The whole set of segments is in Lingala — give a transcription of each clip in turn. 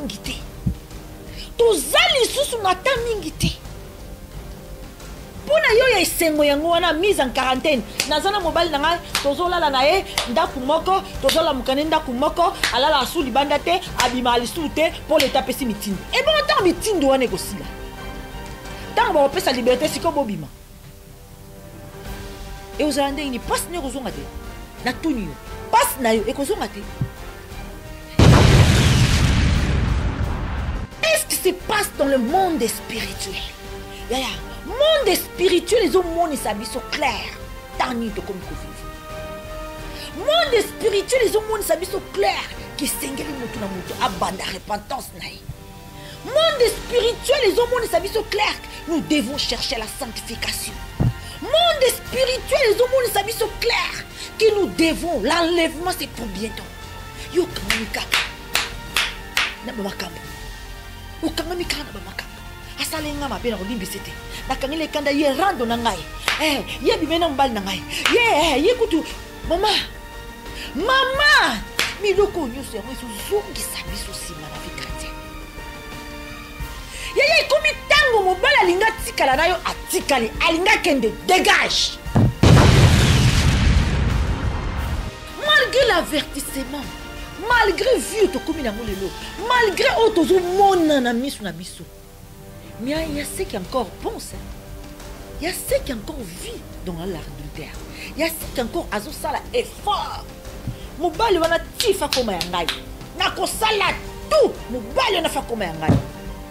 mingi te toza lisusu na ta mingi te mpona yo ya esengo yango wana mise en quarantaine naza na mobali na ngai tozolala na ye ndako moko tozolamuka ne ndako moko alala asu libanda te abima lisusu te mpo leta apesi mitindo ebongo ntango mitindo wana ekosila ntango bakopesa liberté siko bobima ekozala ndenge nini mpasi na yo ekozonga te natuni yo mpasi na yo ekozonga te. Qu'est-ce qui se passe dans le monde spirituel? Yaya, monde spirituel, les hommes monde sont clairs. Tani de comme vivre. Monde spirituel, les hommes monde sont clairs. Qui s'engage mutu na mutu abanda repentance naï. Monde spirituel, les hommes monde sont clairs. Nous devons chercher la sanctification. Monde spirituel, les hommes monde sont clairs. Que nous devons l'enlèvement, c'est pour bientôt. Yo kamani kaka. Na makambo. Ukanga mikana ba makanga asalenga mabena kolimbisete nakangile kanda ye rando na ngai ye bimena mbali na ngai ye kutu mama miloko nyuso yango ezozongisa biso nsima na vie chrétienne ye ekomi ntango mobali alinga tikala na yo atikali alinga kende dégage malgré l'avertissement malgré vu to komi nango lelo malgré otozo mona na miso na biso mais il y a ceux qui encore pensent il y a ceux qui encore vivent dans l'adultère il y a ceux qui encore azosala effort mobali wana tifa koma ya ngai nakosala tout mobali wana fa koma ya ngai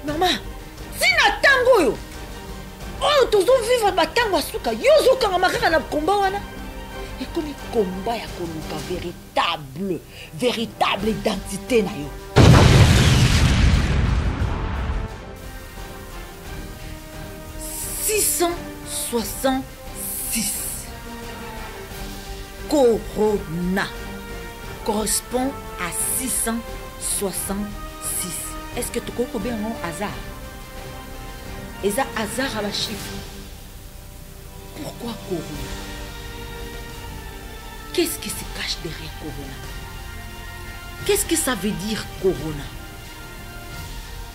mama sina tango yo otozo vivre batango asuka yo zokanga makaka na komba wana et comme il combat ya koluka véritable identité na yo. « 666 Corona correspond à 666. Est-ce que tu connais bien un hasard? Et ça hasard à la chiffre. Pourquoi Corona? Qu'est-ce qui se cache derrière Corona? Qu'est-ce que ça veut dire Corona?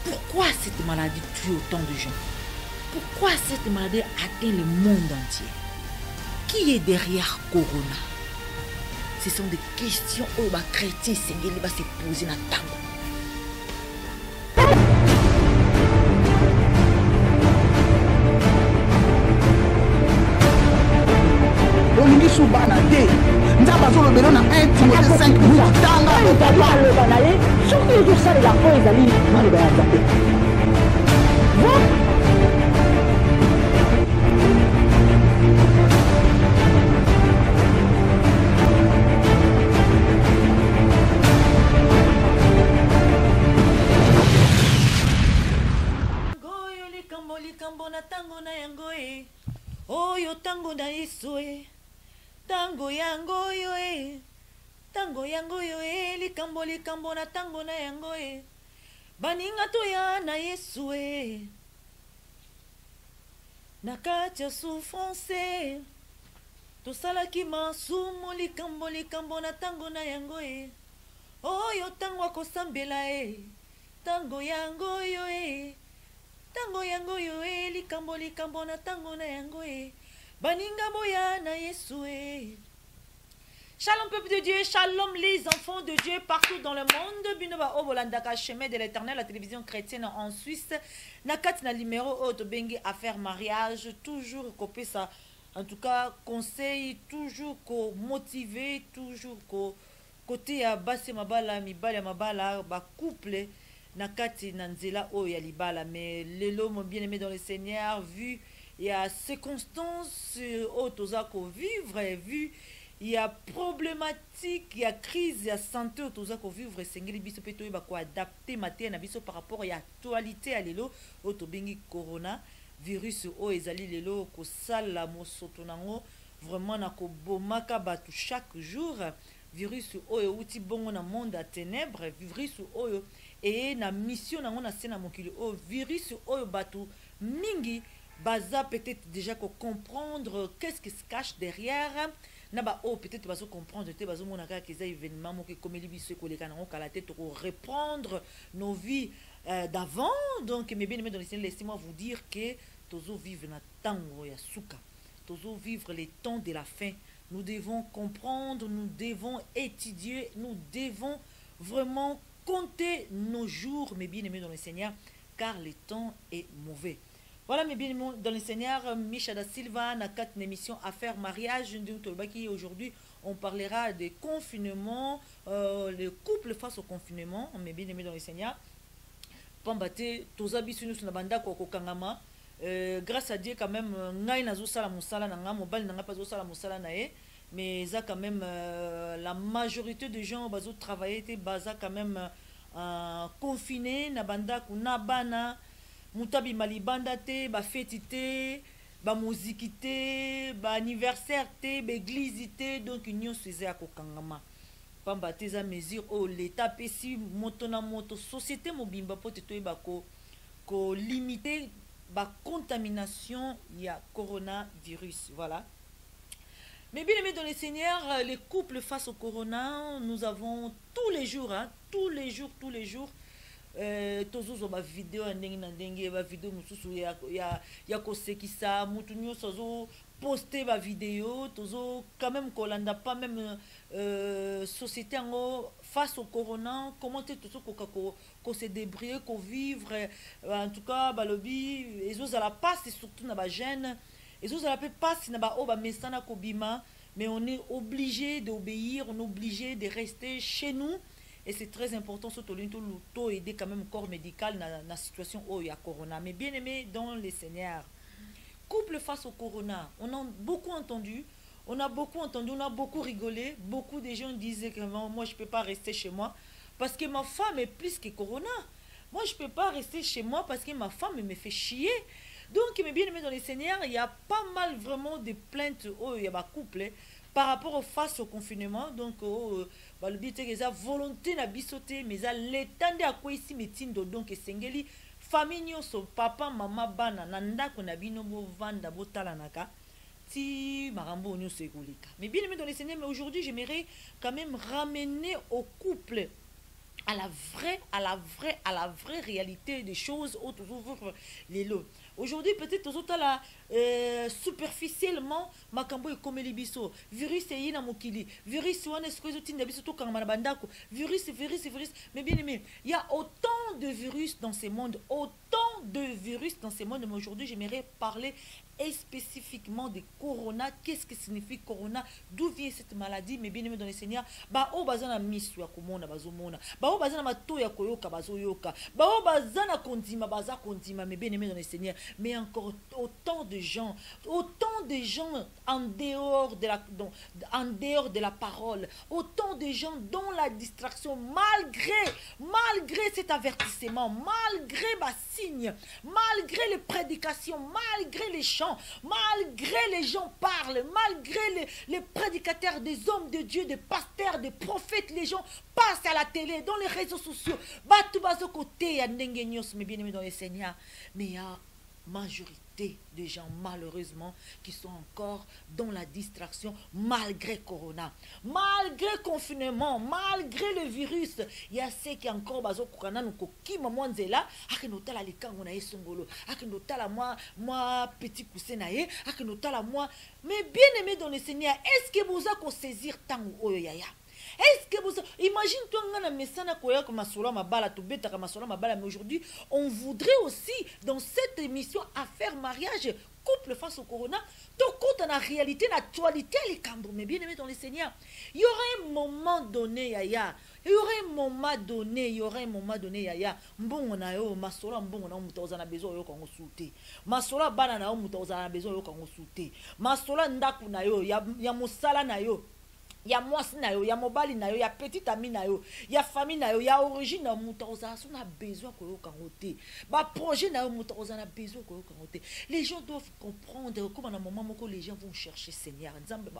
Pourquoi cette maladie tue autant de gens? Pourquoi cette maladie atteint le monde entier? Qui est derrière Corona? Ce sont des questions où les chrétiens se poser dans le temps. olingi subana te nzaba zolobelo na 1 Timothée 5 tanga papa aloba na ye soki ozosalela mpo ezali maloba ya nzambe likambo na tango na yango e oyo tango na Yesu e tango yango yo e tango yango yo e likambo na tango na yango e baninga to ya na Yesu e na kati ya souffrance tosalaki masumu likambo na tango na yango e oyo tango akosambela e tango yango yo e tango yango yo e likambo na tango na yango e baninga boya na Yesu e. Shalom peuple de Dieu, shalom les enfants de Dieu partout dans le monde. Binoba Obolandaka, chemin de l'éternel, la télévision chrétienne en Suisse. Nakat na numéro auto bengi affaire mariage, toujours copé ça. En tout cas, conseil, toujours ko motiver, toujours ko côté à basse mabala, mibala mabala, ba couple. Nakati nanzela o ya libala, mais lelo mon bien-aimé dans le Seigneur, vu il y a circonstances autozako vivre, vu il y a problématique, il y a crise, il y a santé autozako vivre, sengeli biso peto ba ko adapter matin na biso par rapport à actualité à lelo autobengi corona virus o ezali lelo ko sala mosoto nango vraiment na ko bomaka batu chaque jour virus oyo uti bongo na monde à ténèbres virus oyo et na mission nango na sena mokili o virus oyo batu mingi baza peut-être déjà comprendre qu'est-ce qui se cache derrière Naba oh peut-être bazo comprendre te bazo mona ka keza événement mo ke komeli biso ko le kanango kala tête pour reprendre nos vies d'avant. Donc mes bien-aimés dans le Seigneur, laissez-moi vous dire que tozo vivre na tango ya suka. Tozo vivre les temps de la fin. Nous devons comprendre, nous devons étudier, nous devons vraiment compter nos jours, mes bien-aimés dans le Seigneur, car le temps est mauvais. Voilà mes bien-aimés dans le Seigneur, Micha da Silva, na 4 émissions Affaires Mariage. Aujourd'hui, on parlera des confinements, le couple face au confinement, mes bien-aimés dans le Seigneur. Pambate, tozabi sunu na banda ko kangama. Grâce à Dieu quand même, ngai nazo sala musala na nga mobile na nga pas zo sala musala na e. Mais ça quand même la majorité des gens bazo travailler te baza quand même confiné na banda kuna bana mutabi malibanda te ba fête te ba musique te ba anniversaire te ba église te donc union faisait akokangama pamba te za mesure o l'état pesi moto na moto société mobimba pote to ba ko limiter ba contamination ya coronavirus. Voilà. Mais bien aimés dans les Seigneurs, les couples face au corona, nous avons tous les jours, tozo ba vidéo ndenge na ndenge ba vidéo mususu ya kosekisa mutu nyonso zo poster ba vidéo tozo quand même kolanda pas même société ngo face au corona comment tozo ko se débrouiller ko vivre en tout cas ba lobby ezo za la passe surtout na ba jeune ezo za la passe na ba o ba mesana ko bima mais on est obligé d'obéir, on est obligé de rester chez nous. Et c'est très important, surtout l'auto aider quand même le corps médical dans la situation où il y a corona. Mais bien aimé dans les Seigneurs, couple face au corona, on a beaucoup entendu, on a beaucoup rigolé. Beaucoup de gens disaient que moi je ne peux pas rester chez moi parce que ma femme est plus que corona. Moi je ne peux pas rester chez moi parce que ma femme me fait chier. Donc mes bien aimés dans les Seigneurs, il y a pas mal vraiment de plaintes il y a un couple par rapport au face au confinement. Donc le but est que volonté na bisoté mais ça l'étendre à quoi ici metindo donc sengeli famille son papa maman bana nanda ko na bino bo vanda botala naka ti marambo onyo sekolika. Mais bien aimés dans les Seigneurs, mais aujourd'hui j'aimerais quand même ramener au couple à la vraie réalité des choses autour les lots. Aujourd'hui, peut-être aux autres là, superficiellement, makambo est comme les biso. Virus est yina mokili. Virus on est ce que les autres biso tout quand manabandako. Virus. Mais bien aimé, il y a autant de virus dans ce monde, Mais aujourd'hui, j'aimerais parler spécifiquement de corona. Qu'est-ce que signifie corona? D'où vient cette maladie? Mais bien aimé dans les Seigneurs, ba o bazana misu ya komona bazomona. Ba o bazana mato ya koyoka bazoyoka. Ba o bazana kondima baza kondima. Mais bien aimé dans les Seigneurs, mais encore autant de gens en dehors de la parole, autant de gens dans la distraction, malgré cet avertissement, malgré ma signe, malgré les prédications, malgré les chants, malgré les gens parlent, malgré les prédicateurs, des hommes de Dieu, des pasteurs, des prophètes, les gens passent à la télé, dans les réseaux sociaux, batou bazo côté ya ndengenios, mais bien aimé dans les Seigneurs, mais il y a majorité des gens malheureusement qui sont encore dans la distraction malgré corona, malgré confinement, malgré le virus. Il y a ceux qui encore bazo kokana nuko kima mwanzela akinotala likango na esongolo akinotala moi petit cousin na ye akinotala moi. Mais bien aimé dans le Seigneur, est-ce que vous avez saisir tango oyo yaya? Est-ce que vous... Imagine-toi, mais aujourd'hui, on voudrait aussi, dans cette émission, Affaires Mariage, couple face au corona, tout compte dans la réalité, l'actualité, les cambres. Mais bien aimé dans les Seigneurs, il y aura un moment donné, yaya. Il y aurait un moment donné, yaya. Bon, on a eu masola, bon, on a eu besoin de qu'on soute. Masola, banana, on a besoin de qu'on soute. Masola, ndaku na yo, ya mosala na yo. Il y a moi na yo, il y a mobali na yo, il y a petit ami na yo, il y a famille na yo, il y a origine na mutaoza, on a besoin que yo kangote. Ba projet na yo mutaoza na besoin que yo kangote. Les gens doivent comprendre comment à un moment où les gens vont chercher Seigneur. Nzambe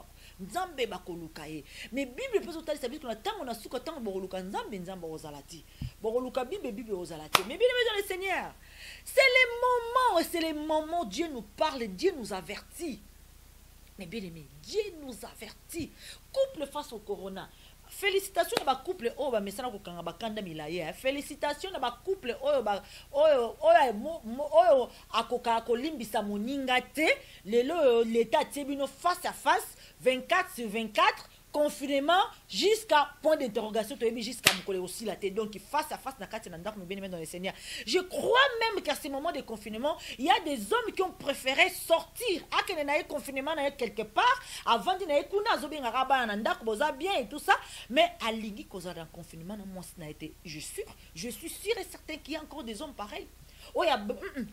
ba kolukaye. Mais Bible peut aussi dire que tant on a souka tant boluka nzambe ozalati. Boluka Bible ozalati. Mais bien dans le Seigneur. C'est les moments Dieu nous parle, Dieu nous avertit. Mais bien aimé, Dieu nous avertit. Couple face au corona. Félicitations à ma couple oh ba mesana ko kanga bakanda milaye. Félicitations à ma couple oyo akoka ko limbisa moninga te lelo l'état tebino face à face 24/24 confinement jusqu'à point d'interrogation jusqu'à mokole aussi la tête donc face à face na kati na ndako bien dans le Seigneur. Je crois même qu'à ces moments de confinement, il y a des hommes qui ont préféré sortir à que na confinement na quelque part avant de na kuna zo benga raba na ndako boza bien et tout ça, mais à ligi cause d'un confinement na moi na été je suis sûr et certain qu'il y a encore des hommes pareils. Oh ya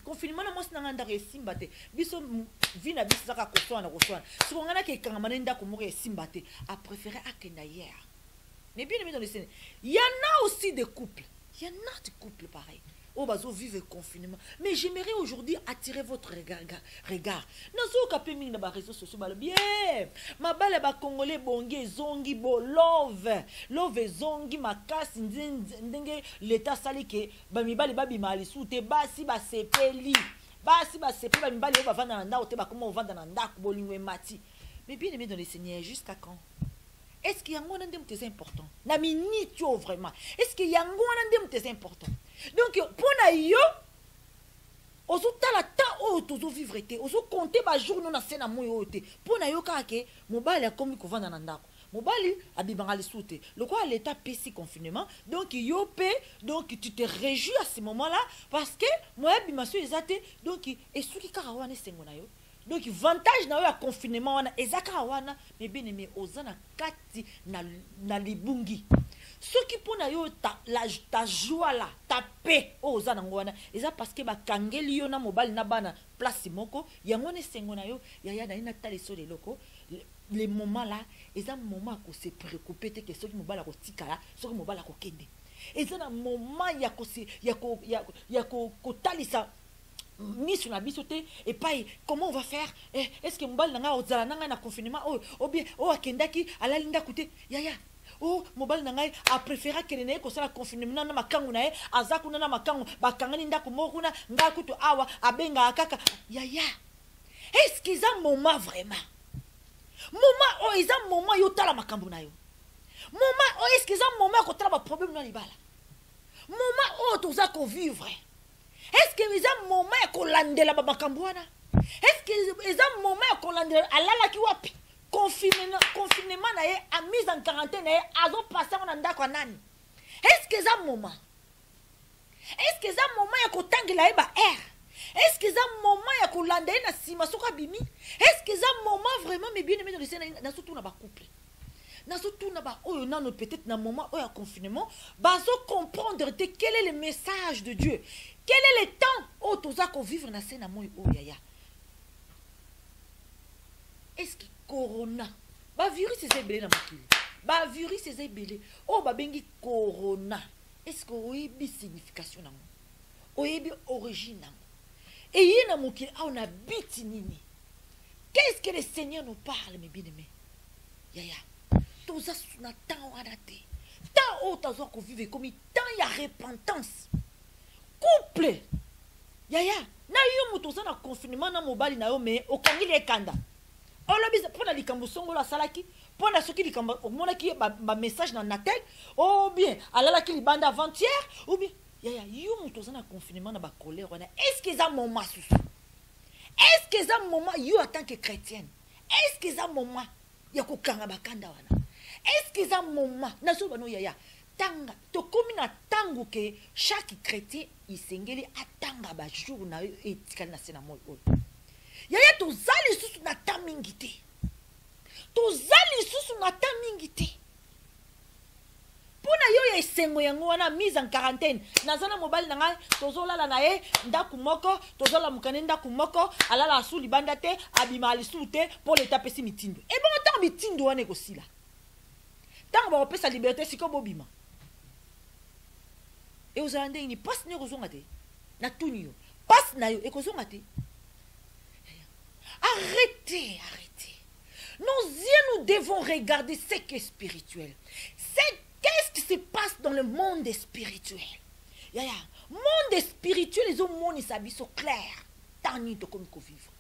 confinement na moi na ndako esimba te biso vina biso zaka koswana si on a ke kangamana ndako mo esimba te a préféré akenda hier. Mais bien aimé dans le Seigneur, il y en a aussi des couples, il y en a des couples pareils. Oh bazo vive confinement, mais j'aimerais aujourd'hui attirer votre regard. Nazo kapé mingi na ba réseaux sociaux ba bien. Ma bale ba congolais bongi zongi bo love zongi makasi ndenge l'état sali ke ba mibale ba bimali soute basi ba sepeli. Basi ba sepeli ba mibale ba vanda na ndako te ba comment vanda na ndako bolingwe mati. Mais bien aimé dans le Seigneur, jusqu'à quand? Est-ce qu'il y a un monde qui est important? Na minute vraiment. Est-ce qu'il y a un monde qui est important? Donc pour na yo ozo tala ta o tozo vivre te ozo compter ba jour non na sena moyo te pour na yo kake mobali akomi ko vanda na ndako mobali abibanga lisute le quoi l'état PC confinement donc yo pe donc tu te réjouis à ce moment-là parce que moi bimaso ezate donc esuki karawana sengo na yo. Donc, avantage na yo confinement wana ezaka wana mais bien aimé ozana kati na libungi. Ce qui pour na yo ta joie là, ta paix ozana ngwana eza parce que ba kangeli yo na mobile na bana place moko yango ne sengo na yo ya na ina tali so le loko les moments là eza moment ko se préoccuper te que ce qui mobile ko tikala ce qui mobile ko kende eza na moment ya ko talisa mis sur la bisoté et pas comment on va faire est-ce que mobile nanga ozala nanga na confinement oh bien akendaki ala linda koute yaya oh mobile nanga a préféré que ne ko sala confinement na makangu na azaku na makangu bakangani ndako mokuna ngakutu awa abenga kaka yaya est-ce qu'ils ont moment vraiment moment ils ont moment yo tala makambu na yo moment est-ce qu'ils ont moment ko tala problème na libala moment toza ko vivre. Est-ce que ils ont un moment qu'on lande la babakambouana? Est-ce qu'ils ont un moment qu'on lande à la qui wapi? Confinement a mise en quarantaine a passé en anda kwa nani? Est-ce qu'ils ont un moment? Est-ce qu'ils ont un moment qu'on tangue la eba air? Est-ce qu'ils ont un moment qu'on lande na sima soka bimi? Est-ce qu'ils ont un moment vraiment mais bien aimé dans le Seigneur na surtout na ba couple? Na surtout na ba oh non peut-être na moment où il y a confinement, bazo comprendre quel est le message de Dieu. Quel est le temps où tu as vivre dans ce moment où yaya? Est-ce que corona, ba virus est belé na makili, ba virus est belé, oh ba bengi corona, est-ce que oyebi signification nango, oyebi origine nango, et y na mokili on a biti nini? Qu'est-ce que le Seigneur nous parle mes bien-aimés? Yaya, tous as na temps wana te, temps où tu as vivre comme temps il y a repentance. Couple yaya na yo moto za na confinement na mobali na yo mais okangi le kanda olobi pona likambo songo la salaki pona soki likambo omonaki ba message na natel ou bien alalaki libanda avant-hier ou bien yaya yo moto za na confinement na ba colère wana est-ce que ça moment susu est-ce que ça moment yo en tant que chrétienne est-ce que ça moment ya ko kanga bakanda wana est-ce que ça moment na so bano yaya tanga to komi na tango ke chaque chrétien isengeli atanga ba jour na yo etikali na sena moyo oyo yaya to zali susu na tamingite to zali susu na tamingite pona yo ya esengo yango wana mise en quarantaine nazana mobile nanga tozolala na ye ndaku moko tozola mukane ndaku moko alala asu libanda te abima alisu te pour l'état pesi mitindo et bon tant mitindo wana ekosila tant ba opesa liberté siko bobima. Et aux Hollandais, ils passent na kozonga te. Na tunio. Passe na yo et kozonga te. Arrêtez. Nous devons regarder ce qui est spirituel. Qu'est-ce qui se passe dans le monde spirituel? Monde spirituel, les hommes monde ils s'habillent clair. Tani to comme vivre.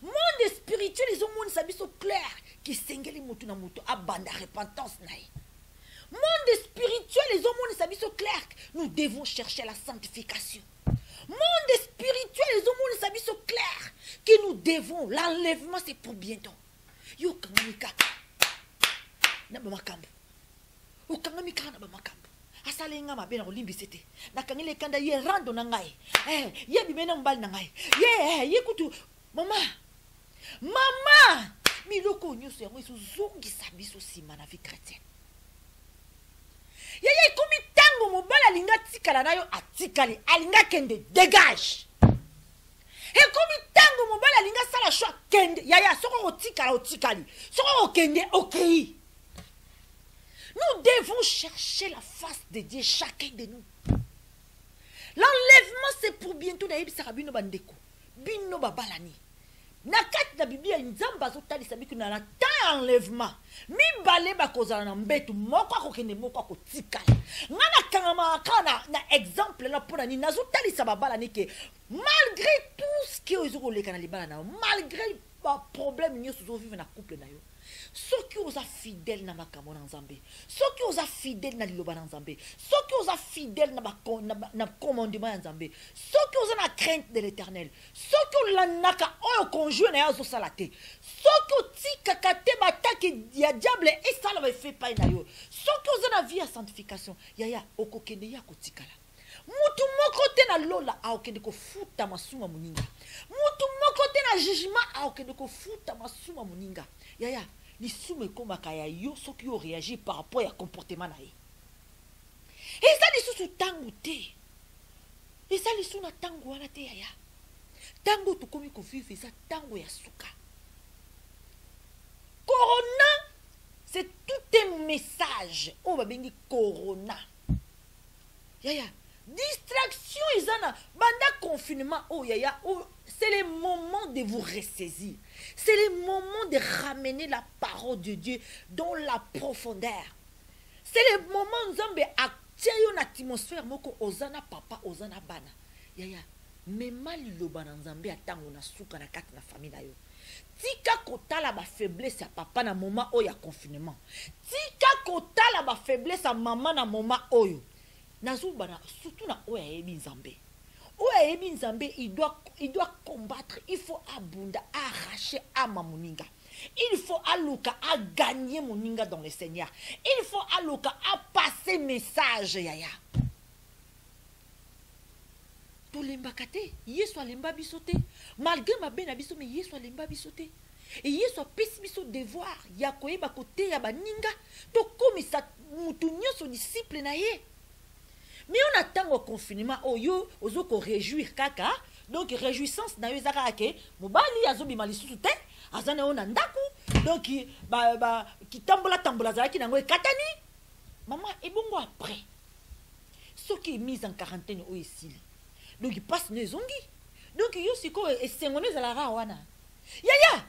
Monde spirituel, ils ont monde sabiso clair. Qui sengeli mutu na mutu abanda repentance naï. Monde spirituel, ils ont monde sabiso clair. Nous devons chercher la sanctification. Monde spirituel, ils ont monde sabiso clair. Que nous devons, l'enlèvement c'est pour bientôt. Yo kangamika. Na bamakambo. Yo kangamika na bamakambo. Asalenga mabena olimbi sete. Na kangile kanda ye rando na ngai. Ye bimena mbali na ngai. Ye kutu mama. Mama, miloko nyuso yango ezozongi sabiso sima na vie chrétienne. Yaya komi tango mobala linga tikala na yo atikali alinga kende dégage. Et komi tango mobala linga sala choix kende yaya soko otikala otikali. Soko kende okei. Nous devons chercher la face de Dieu chacun de nous. L'enlèvement c'est pour bientôt na yebisa bino bandeko. Bino babalani. Nakat na Biblia nzamba zotali sabi kuna na ta enlèvement mi balé ba kozala na mbetu moko akokende moko akotikala ngana kangama kana na exemple na pona ni nazotali sababala ni ke malgré tout ce que ozo koleka na libala na malgré ba problème nyoso zo vivre na couple na yo ceux qui osa fidèle na makambo na Nzambe ceux qui osa fidèle na liloba na Nzambe ceux qui osa fidèle na commandement ya Nzambe ceux qui osa na crainte de l'Éternel ceux qui olanaka oyo conjoint na yazo salate ceux qui otikaka te bataki ya diable et ça va fait pas na yo ceux qui osa na vie ya sanctification yaya okokende ya kotikala mutu moko te na lola aokende ko futa masuma muninga mutu moko te na jugement aokende ko futa masuma muninga yaya ni sume komaka ya yo soki yo réagir par rapport à comportement na ye et ça li sous tangu te et ça li sous na tangu wana te yaya tango to komi ko vivre ça tango ya suka corona c'est tout un message o babengi corona yaya distraction izana banda confinement oh yaya oh c'est le moment de vous ressaisir c'est le moment de ramener la parole de Dieu dans la profondeur c'est le moment Nzambe atia yo na atmosphère moko ozana papa ozana bana yaya mema liloba na Nzambe atango na suka na kati na famille na yo tika kotala ba faiblesse ya papa na moment oyo ya confinement tika kotala ba faiblesse ya maman na moment oyo nazubana surtout na oya yebi Nzambe oya yebi Nzambe il doit combattre il faut abunda arracher ama moninga il faut aluka à gagner moninga dans le Seigneur il faut aluka à passer message yaya to lembakate yesu alemba bisote malgré ma bena biso mais yesu alemba bisote et yesu apesi biso devoir ya koyeba kote ya baninga to komisa mutu nyonso disciple na ye. Mais on attend au confinement, oh yo, ozo ko réjouir kaka. Donc réjouissance na yo ezaka ke mobali azobi malisusu te, azana ona ndaku. Donc kitambola zaki nango ekatani. Maman ebongo après. Ce qui est mis en quarantaine au ici. Donc il passe ne zongi. Donc yo siko esengone za la rawana. Yaya.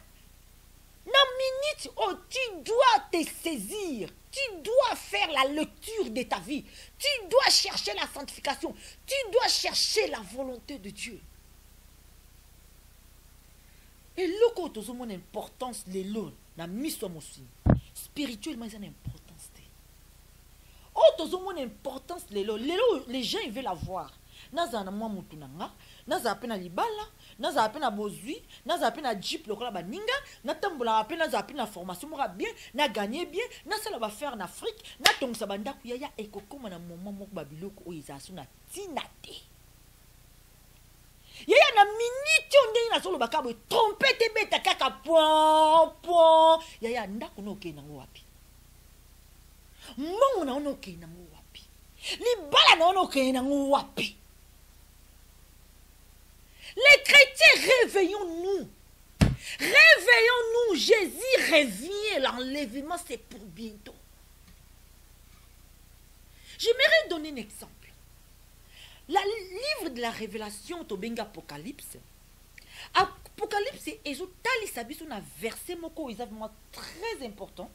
Na minute oh tu dois te saisir. Tu dois faire la lecture de ta vie. Tu dois chercher la sanctification. Tu dois chercher la volonté de Dieu. Et le côté de mon importance, les lots, la mise sur mon signe. Spirituellement, ils ont une importance. Oh, mon importance, les lots, les gens ils veulent la voir. Naza na mwa mutu nanga, naza apena libala, naza apena bozui, naza apena jeep lokola baninga, na tambola apena naza apena formation mora bien, na gagner bien, na sala ba faire en Afrique, na tongsa banda kuyaya ekokoma na moment moko babiloko o izasu na tinate. Yaya na minute onde na solo bakabo trompete beta kaka point. Yaya ndako no ke nango wapi. Mbongo na ono ke nango wapi. Libala na ono ke nango wapi. Les chrétiens, réveillons-nous. Réveillons-nous. Jésus revient. L'enlèvement, c'est pour bientôt. J'aimerais donner un exemple. Le livre de la Révélation, Tobenga Apocalypse. Apocalypse, c'est un verset vraiment très important.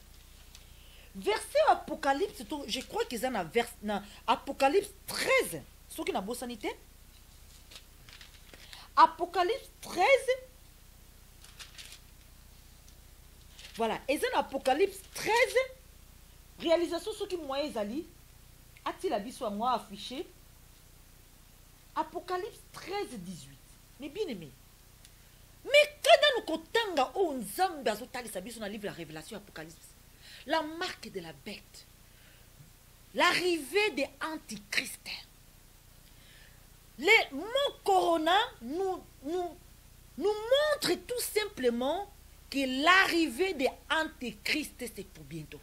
Verset Apocalypse, je crois qu'ils ont un Apocalypse 13. Ce qui n'a pas sanité. Apocalypse 13, Voilà. Et c'est l'Apocalypse 13. Réalisation ce qui moi ezali. A-t-il abisso à moi affiché? Apocalypse 13, 18. Mais bien aimé. Mais quand nous comptons au Nzambe azotali sabiso na livre la Révélation Apocalypse, la marque de la bête, l'arrivée des antichrists. Les mots corona nous montrent tout simplement que l'arrivée des antichrists c'est pour bientôt.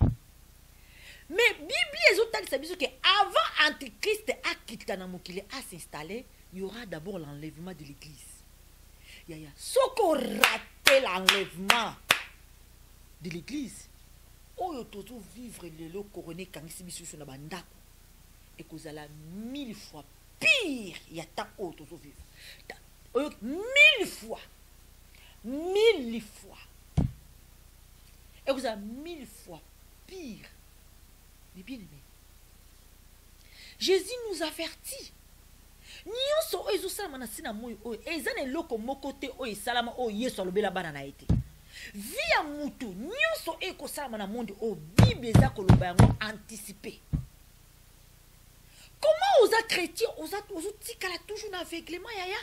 Mais Bible ezotali sabiso que avant antichrist a quitté na mokili a s'installer, il y aura d'abord l'enlèvement de l'église. Ce qu'on raté l'enlèvement de l'église, on peut vivre le couronné quand il s'est sur la bande et que vous allez 1000 fois pire. Il y a tant d'autres vivre 1000 fois, 1000 fois, et vous avez 1000 fois pire. Mais bien aimé, Jésus nous avertit. Nyonso oyo ezosalama na sina moyo oyo eza na eloko moko te oyo esalama oyo Yesu alobela bana na ye te. Via mutu nyonso oyo ekosalama na monde oyo Bible eza koloba yango anticiper. Comment oza chrétien ozotikala toujours na aveuglement yaya?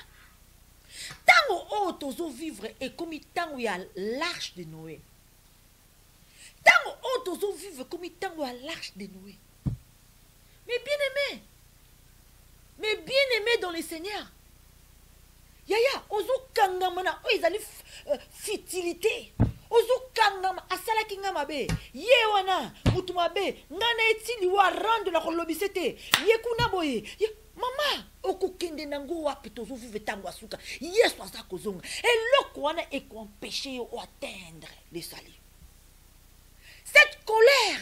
Tango oyo tozovivre ekomi tango ya l'arche de Noé. Tango oyo tozovivre ekomi tango ya l'arche de Noé. Mais bien aimé dans le Seigneur. Yaya, ozo kangama na ezali futilité. Ozo kangama asala kingama be. Ye wana mutu mabe ngana etili wa rendre la kolobisete. Ye kuna boye. Mama, okokende nango wapi tozo vive tango asuka. Yesu aza kozonga. Eloko wana ekompêcher o atteindre le salut. Cette colère,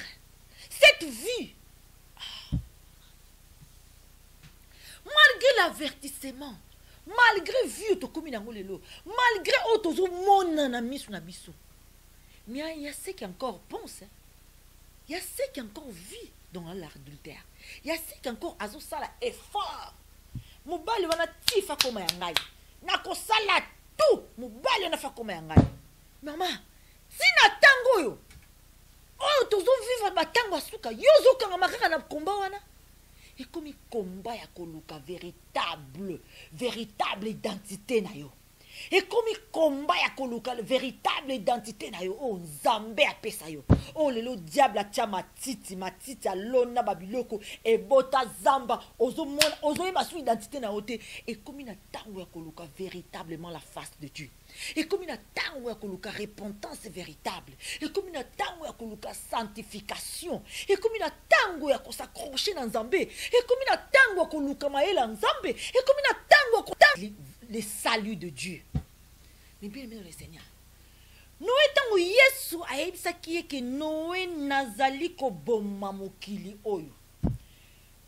cette vie, malgré l'avertissement, malgré vie to komi nango lelo, malgré otozo mona na misu na biso, mais il y a ceux qui encore pensent, il y a ceux qui encore vivent dans l'adultère, il y a ceux qui encore azo sala effort. Mobali wana tifa koma ya ngai, nako sala tout, mobali wana fa koma ya ngai. Mama, sina tango yo, otozo vivre batango asuka, yozo kanga makaka na komba wana. Et comme il combat ya koluka véritable identité na yo. Et comme il combat ya koluka véritable identité na yo. Oh Nzambe apesa yo. Oh lelo diable atia matiti alona babiloko et bota zamba ozo yeba su identité na yote. Et comme il a tango ya koluka véritablement la face de Dieu. Et comme il a tango ya koluka repentance véritable. Et comme il a tango ya koluka sanctification. Et comme il a tango ya s'accrocher dans Nzambe. Et comme il a tango ya koluka maela Nzambe. Et comme il a tango ya le salut de Dieu. Mais bien aimé dans le Seigneur. Noé tango Yesu ayebisaki ke Noé nazali ko boma mokili oyo.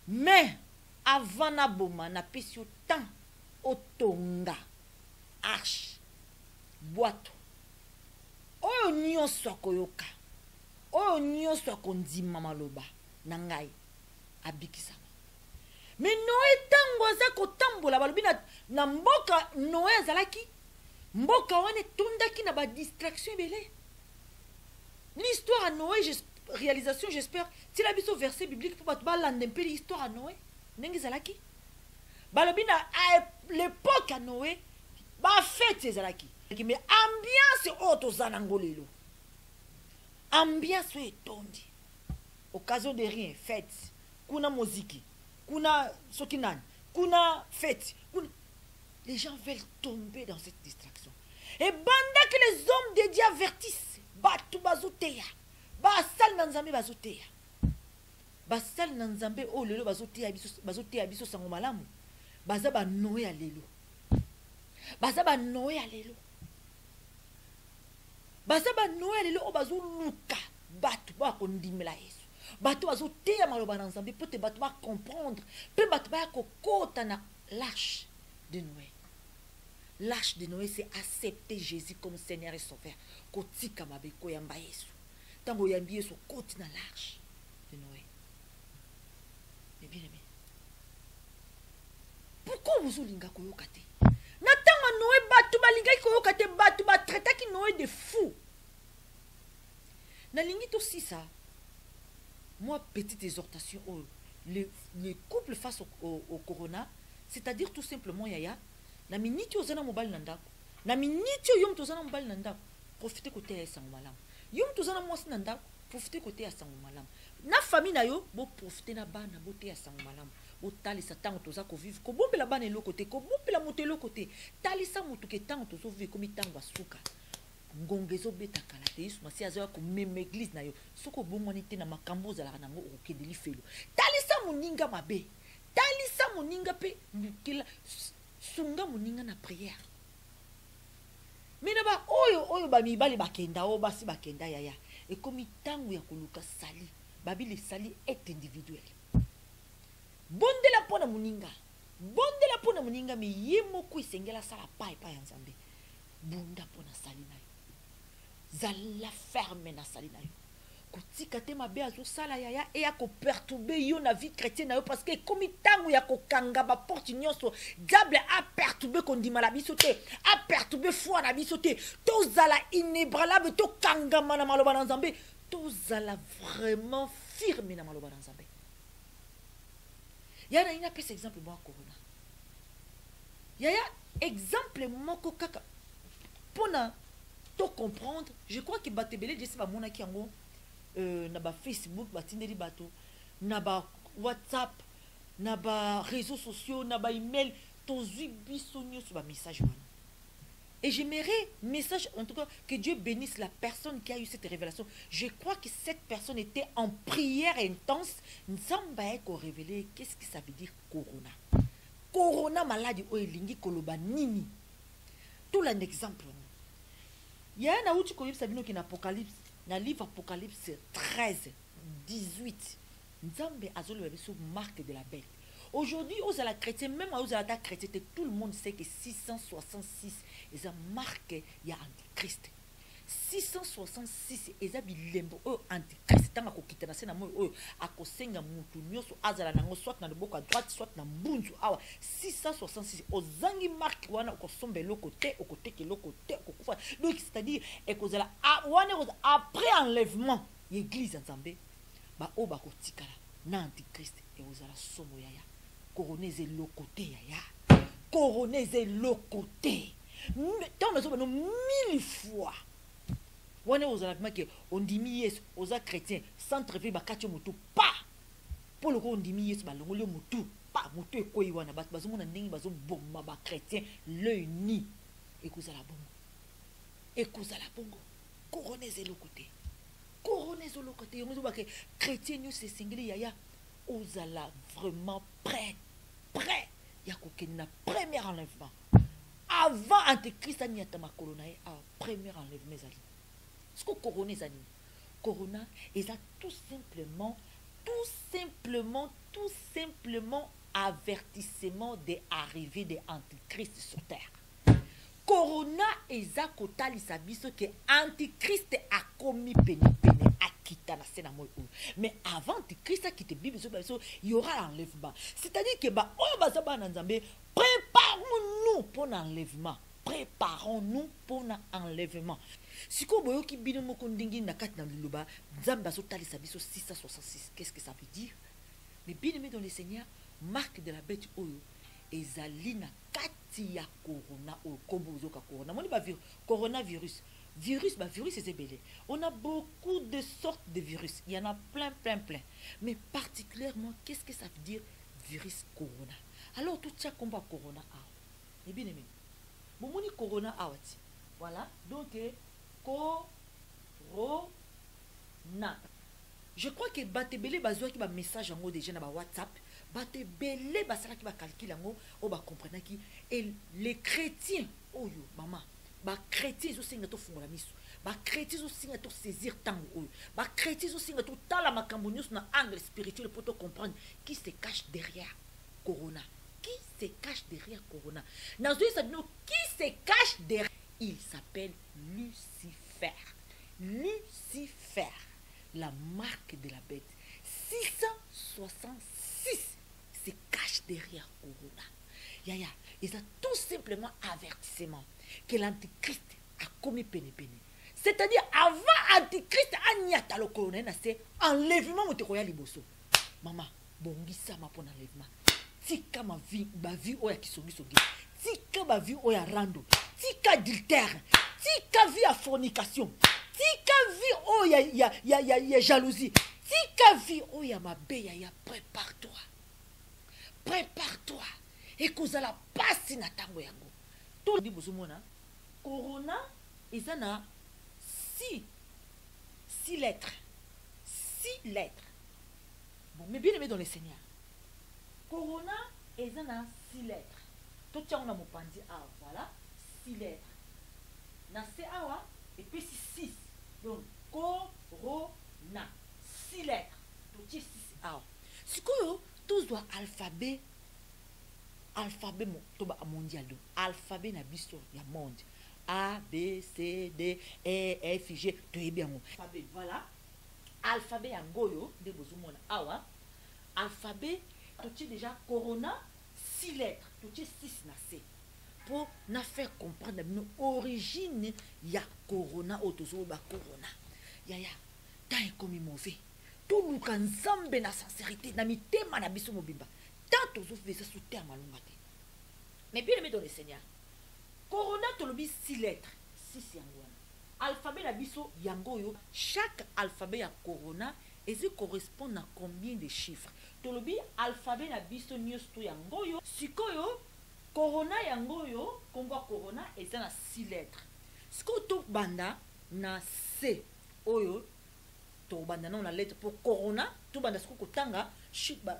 Mais avant na boma na pesi temps otonga arche boato. Oyo nyonso akoyoka. Oyo nyonso akondima maloba na ngai abikisama. Mais Noé tango aza kotambola balobi na mboka Noé azalaki mboka wane tondaki na ba distraction belé. L'histoire à Noé, réalisation j'espère, si la biso verset biblique pour pas lande un peu l'histoire à Noé, ndenge zalaki. Balobi na à l'époque à Noé, ba fête zalaki. Mais ambiance auto zanangolelo. Ambiance etondi. Occasion de rien, fête. Kuna muziki, kuna sokinan, kuna fête. Les gens veulent tomber dans cette distraction. Et pendant que les hommes de Dieu avertissent, batu bazoteya, basal nanzambe bazoteya, basal nanzambe oh lelo bazoteya biso sango malamu, bazaba Noé alelo, bazaba Noé alelo, bazaba Noé alelo o bazoluka batu ba kondimela Yesu, batu bazoteya maloba nanzambe peut batu ba comprendre, peut batu ba kokota na l'arche de Noé. L'arche de Noé, c'est accepter Jésus comme Seigneur et Sauveur. Kotika mabeko yamba Yesu. Tango yambi Yesu koti na l'arche de Noé. Mais bien aimé, pourquoi vous olinga koyokate? Na tango Noé batu balinga koyokate batu ba traita ki Noé de fou. Nalingi aussi ça. Moi, petite exhortation, les couples face au corona, c'est-à-dire tout simplement, yaya, na miniti ozana mobile nandako. Na miniti yom tozana mobile nandako. Profitez côté ya sango malam. Yom tozana mwasi nandako, profitez côté ya sango malam. Na famille na yo, bo profiter na bana, bo te ya sango malam. Bo talisa tango toza ko vivre, ko bombe la bana elo côté, ko bombe la moto elo côté. Talisa mutu ke tango tozo vivre comme tango asuka. Ngongezo beta kala te yesu masi azoya ko meme église na yo soko bomoni te na makambo zalaka nango okendeli felo talisa moninga mabe talisa moninga pe mukila sunga moninga na prière mina ba oyo ba mibali bakenda o basi bakenda yaya ekomi tango ya koluka sali babili sali est individuel bondela pona moninga me yemo ko isengela sala pa ya nzambe bunda pona sali na yo zala ferme na sali na yo kotika te mabe azo sala yaya e ya ko perturber yo na vie chrétienne na yo parce que komi tango ya ko kanga ba porte nyonso diable a perturber kondima la biso te a perturber foi na biso te to zala inébranlable to kanga mana maloba na nzambe to zala vraiment firme na maloba na nzambe yana ina pesa exemple moi corona yaya exemple moko kaka pona to comprendre je crois que batebele jesi ba mona ki yango na ba Facebook batindeli bato na ba WhatsApp na ba réseaux sociaux na ba email to zui biso nyoso ba message wana et j'aimerais message en tout cas que Dieu bénisse la personne qui a eu cette révélation. Je crois que cette personne était en prière intense. Nzamba eko révélé qu'est-ce que ça veut dire corona maladie o elingi koloba nini tout un exemple. Il y a un autre qui est dans l'Apocalypse, dans le livre Apocalypse 13, 18. Nzambe azolo beso marque de la bête. Aujourd'hui, aux ala chrétiens, même aux ala chrétiens, tout le monde sait que 666 est marque il y a Antichrist. 666 eza bilembo o antichrist tanga ko kitana sena mo o akosenga mutu nyoso azala nango soit na loboko à droite soit na mbunzu awa 666 ozangi marque wana ko sombe le côté au côté que le côté ko donc c'est-à-dire ekozala wana après enlèvement l'église nzambe ba o ba ko tikala na antichrist et ozala somo yaya coroneze le côté yaya coroneze le côté tant na so 1000 fois. On dit yes aux chrétiens centre vie bakatio moto pas pour le on dit yes balongolo moto pas moto ekoyi wana bazo mona ndingi bazo bomba ba chrétien l'œil ni ekozala bongo coroneze le côté on dit que chrétien nous c'est single yaya ozala vraiment prêt ya kokena premier enlèvement avant antéchrist ani atama corona a premier enlèvement zali. Ce que corona est tout simplement avertissement des arrivées des antichrist sur terre. Corona est à côté de que antichrist a commis pene à quitter la scène. Mais avant antichrist a quitté Bible, il y aura l'enlèvement. C'est-à-dire que préparons-nous pour l'enlèvement. Préparons-nous pour l'enlèvement. Si vous voyez que vous avez un peu de 666, qu'est-ce que ça veut dire? Mais bien aimé dans le Seigneur, marque de la bête et Zalina Katia Corona ou Kobozoka Corona. On dit coronavirus. Virus, c'est belé. On a beaucoup de sortes de virus. Il y en a plein. Mais particulièrement, qu'est-ce que ça veut dire virus Corona? Alors, tout ça combat Corona. Et bien aimé. Bon, on dit Corona out. Voilà. Donc, Corona. Je crois que Batebele bazwa ki ba message en haut déjà na ba WhatsApp. Batebele basala ki ba calcul en haut o ba comprendre ki et les chrétiens oyo maman ba chrétiens zo singa to fungola miso. Ba chrétiens zo singa to saisir tango oyo. Ba chrétiens zo singa to tala makambo nyos na angle spirituel pour te comprendre qui se cache derrière Corona. Qui se cache derrière Corona? Nazo ça dit qui se cache derrière? Il s'appelle Lucifer. Lucifer, la marque de la bête. 666 se cache derrière Corona. Yaya, et ça tout simplement avertissement que l'antichrist a commis pene. C'est-à-dire, avant Antichrist, Agnata le colonel, c'est enlèvement de Royal Liboso. Maman, bongisa ma pour enlèvement. Tika ma vie oya kisogi sogi. Tika ma vie oya rando. Tika adultère. Tika vie à fornication. Tika vie oya ya jalousie. Tika vie oya ma beya ya prépare-toi. Prépare-toi. Et que la passe na tango yango. Tout dit bozomona. Corona ezana 6 lettres. 6 lettres. Bon, mais bien aimé dans les seigneurs. Corona ezana 6 lettres. Tout tient on a mon pandi A. Voilà. 6 lettres. Na C awa et puis 6. Donc corona. 6 lettres. Tout tient 6 A. Si quoi tous doit alphabet mondial. Alphabet na biso ya monde. A, B, C, D, E, F, G. Tu es bien. Alphabet, voilà. Alphabet ya ngoyo. De bozumona awa. Alphabet, tu es déjà corona. 6 lettres. Tu es 6 na C. Pour na faire comprendre l'origine ya corona. Otozo ba corona. Ya. Tant est comme mauvais. Tout nous kanzambe na sincérité. Na mitema na biso mobimba. Tant ozo feza sous terme alongate. Mais bien aimé dans le Seigneur. Corona tolobi 6 lettres. 6 yangoana. Alphabet la biso yangoyo. Chaque alphabet ya corona et ça correspond à combien de chiffres. Tolobi alphabet la biso nyosto yangoyo. Sikoyo corona yangoyo. Kongo corona et ça na 6 lettres. Siko to banda na C oyo. To banda na lettre pour corona. To banda siko kotanga.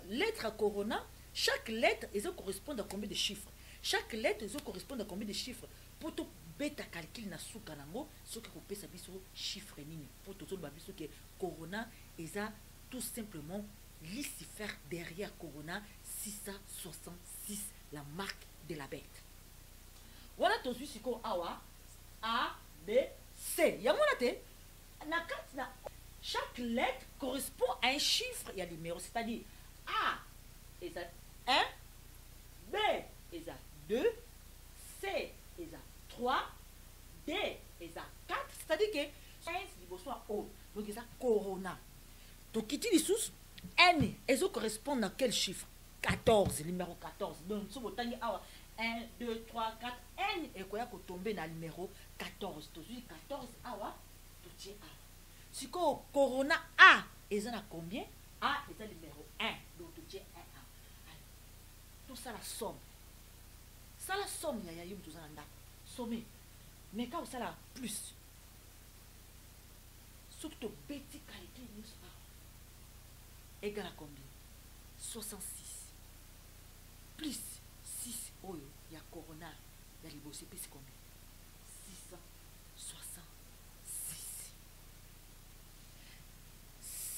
Lettre corona. Chaque lettre et ça correspond à combien de chiffres. Chaque lettre correspond à combien de chiffres. Pour tout bêta calcul na souka nango, ce que vous pouvez savoir sur chiffre nini. Pour tout le babiso que corona et ça tout simplement Lucifer derrière corona 666 la marque de la bête. Voilà tout suite sur awa A B C. Yamona te na carte na chaque lettre correspond à un chiffre et un numéro, c'est-à-dire A et ça 1 B et ça 2, C et ça 3, D et ça 4, c'est-à-dire que 15 il soit O. Donc ça corona. Donc qui dit les sous N, et ça correspond à quel chiffre? 14, numéro 14. Donc si vous avez 1, 2, 3, 4, N et quoi pour tomber dans le numéro 14. Donc 14 awa, tout est A. Si vous corona A, et ça a combien? A est le numéro 1. Donc tout est 1 A. Tout ça la somme. Ça la somme, il y a eu tout ça dans somme. Mais quand ça la plus, surtout petit qualité news égale à combien? 66 plus 6 oyo, il y a corona, il y a les bossés, c'est combien?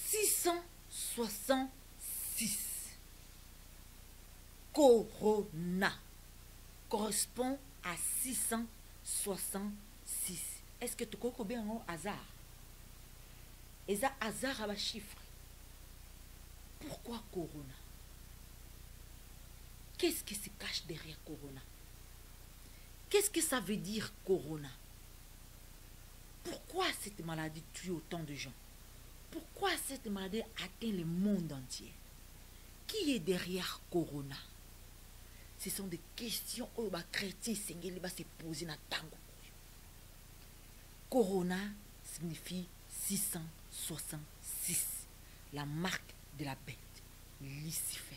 666 corona correspond à 666. Est-ce que tu connais bien un hasard? Et ça, hasard à la chiffre. Pourquoi corona? Qu'est-ce qui se cache derrière corona? Qu'est-ce que ça veut dire corona? Pourquoi cette maladie tue autant de gens? Pourquoi cette maladie atteint le monde entier? Qui est derrière corona? Ce sont des questions où les chrétiens va se poser dans le tango. Corona signifie 666, la marque de la bête, Lucifer.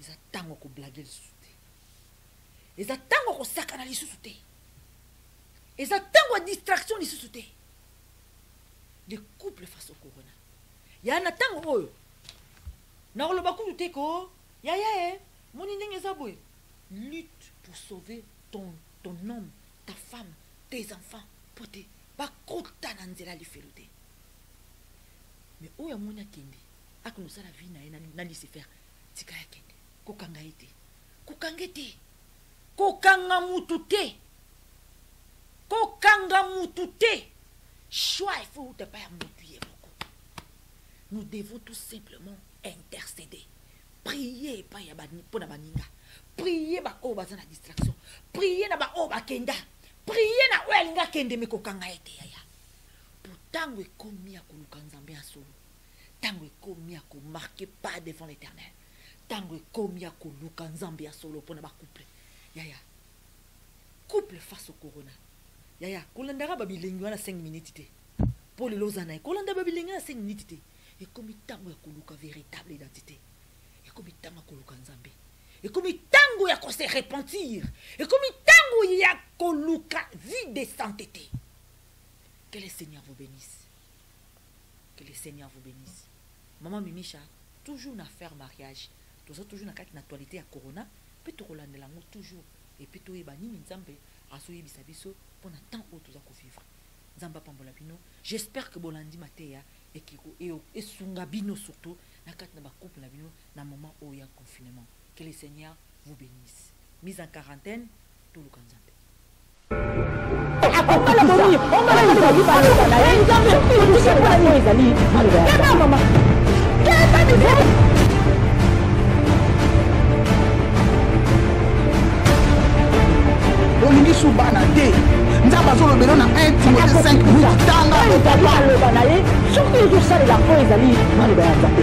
Ils attendent qu'on blague le soute. Ils attendent qu'on sakana le soute. Ils attendent qu'on distraction le soute. Les couples face au corona. Il y a un attend. Na le bakou du teko, ya mon indeng. Lutte pour sauver ton homme, ta femme, tes enfants, pour te bakota nanzela li feluté. Mais où ya monya kende, ak nous la vie na Lucifer, tika ya kende, kokanga ete. Kokangete. Kokanga mutute. Kokanga mutute. Choix il faut te pas m'appuyer beaucoup. Nous devons tout simplement intercéder. Prier pas ya bani pour na baninga. Prier ba o bazana distraction. Prier na ba o bakenda. prier na oyo alinga kende me kokanga ete yaya po ntango ekomi ya koluka nzambe ya solo ntango ekomi ya komarke pas devant l'éternel ntango ekomi ya koluka nzambe ya solo mpona bacouple yaya couple face au corona yaya kolandaka babilengi wana 5 minutes te mpo lelo oza na ye kolanda babilengi wana 5 minutes te ekomi ntango ya koluka véritable identité ekomi ntango ya koluka nzambe ekomi ntango ya kose repentir ekomi ntango ya koluka vie de sainteté. Que le Seigneur vous bénisse. Que le Seigneur vous bénisse. Maman Mimicha, toujours na faire mariage. Toujours na kati actualité ya corona, peut to rolande la toujours et puis to yeba nini nzambe asoyi bisabiso pour na temps où toza ko vivre. Nzamba pambola bino. J'espère que bolandi mateya et kiko et sunga bino surtout na kati na ba couple na bino na moment où il y a confinement. Que le Seigneur vous bénisse. Mise en quarantaine, tout le kanzambe. olingi subana te nzambe azolobela na 1 Timothée 5 tanga soki ezosalela mpo ezali maloba ya nzambe